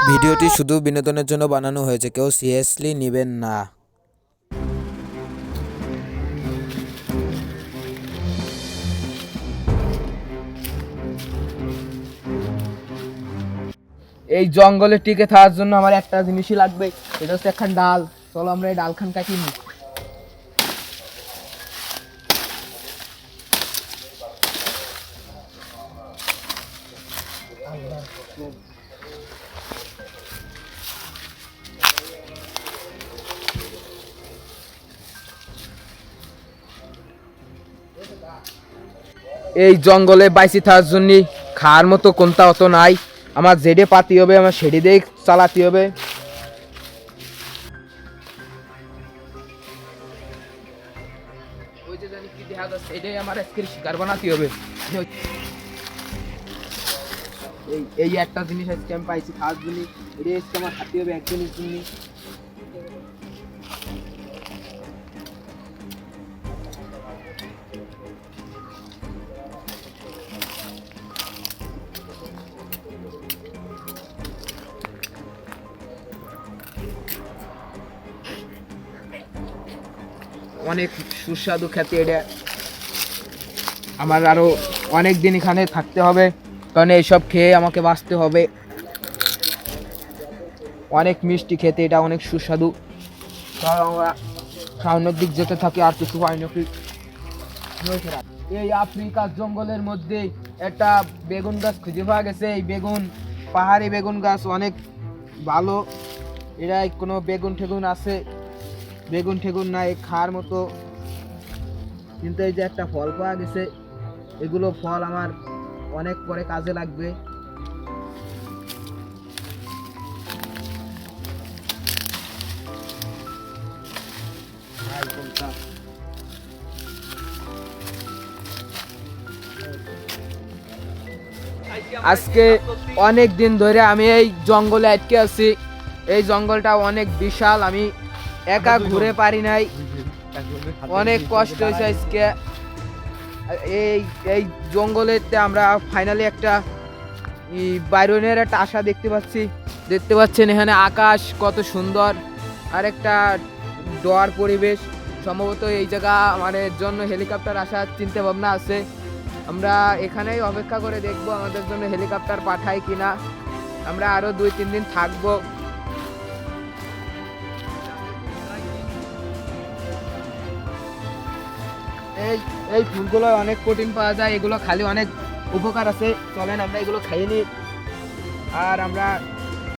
ভিডিওটি শুধু বিনোদনের জন্য বানানো হয়েছে, কেউ সিরিয়াসলি নেবেন না। এই জঙ্গলে টিকে থাকার জন্য আমার একটা জিনিসই লাগবে, এটা হচ্ছে একখান ডাল। চলো আমরা এই ডালখান কাটি নি। এই জঙ্গলে বাইসি থাকার জন্য খাওয়ার মতো কোনটা অত নাই। আমার যেডে পাতি হবে আমার সেডি দিয়ে চালাতে হবে। ওই যে জানি কি দেখা যাচ্ছে, এটাই আমার আজকের শিকার বানাতে হবে। এই একটা জিনিস আজকে আমি পাইছি খাওয়ার জন্য, এটাই আজকে আমার খাতে হবে একজনের জন্য। অনেক সুস্বাদু খেতে এটা। আমার আরো অনেক দিন এখানে থাকতে হবে, কারণ এইসব খেয়ে আমাকে বাঁচতে হবে। অনেক মিষ্টি খেতে, এটা অনেক সুস্বাদু। কারণ আমরা সামনের দিক যেতে থাকি আর কিছু পাই নাকি। এই আফ্রিকার জঙ্গলের মধ্যে একটা বেগুন গাছ খুঁজে পাওয়া গেছে। এই বেগুন পাহাড়ি বেগুন গাছ অনেক ভালো। এরা কোনো বেগুন ঠেগুন আছে, বেগুন ঠেগুন নাই খাওয়ার মতো। কিন্তু এই যে একটা ফল পাওয়া গেছে, এগুলো ফল আমার অনেক পরে কাজে লাগবে। আজকে অনেক দিন ধরে আমি এই জঙ্গলে আটকে আছি। এই জঙ্গলটা অনেক বিশাল, আমি একা ঘুরে পারি নাই, অনেক কষ্ট হয়েছে আজকে। এই এই জঙ্গলেতে আমরা ফাইনালি একটা বাইরনের একটা আশা দেখতে পাচ্ছেন এখানে আকাশ কত সুন্দর, আর একটা ডর পরিবেশ। সম্ভবত এই জায়গা আমাদের জন্য হেলিকপ্টার আসার চিন্তা ভাবনা আছে। আমরা এখানেই অপেক্ষা করে দেখবো আমাদের জন্য হেলিকপ্টার পাঠায় কিনা। আমরা আরো 2-3 দিন থাকবো। এই এই ফুলগুলো অনেক প্রোটিন পাওয়া যায়, এগুলো খালি অনেক উপকার আছে। চলেন আমরা এগুলো খাইয়ে নিই। আর আমরা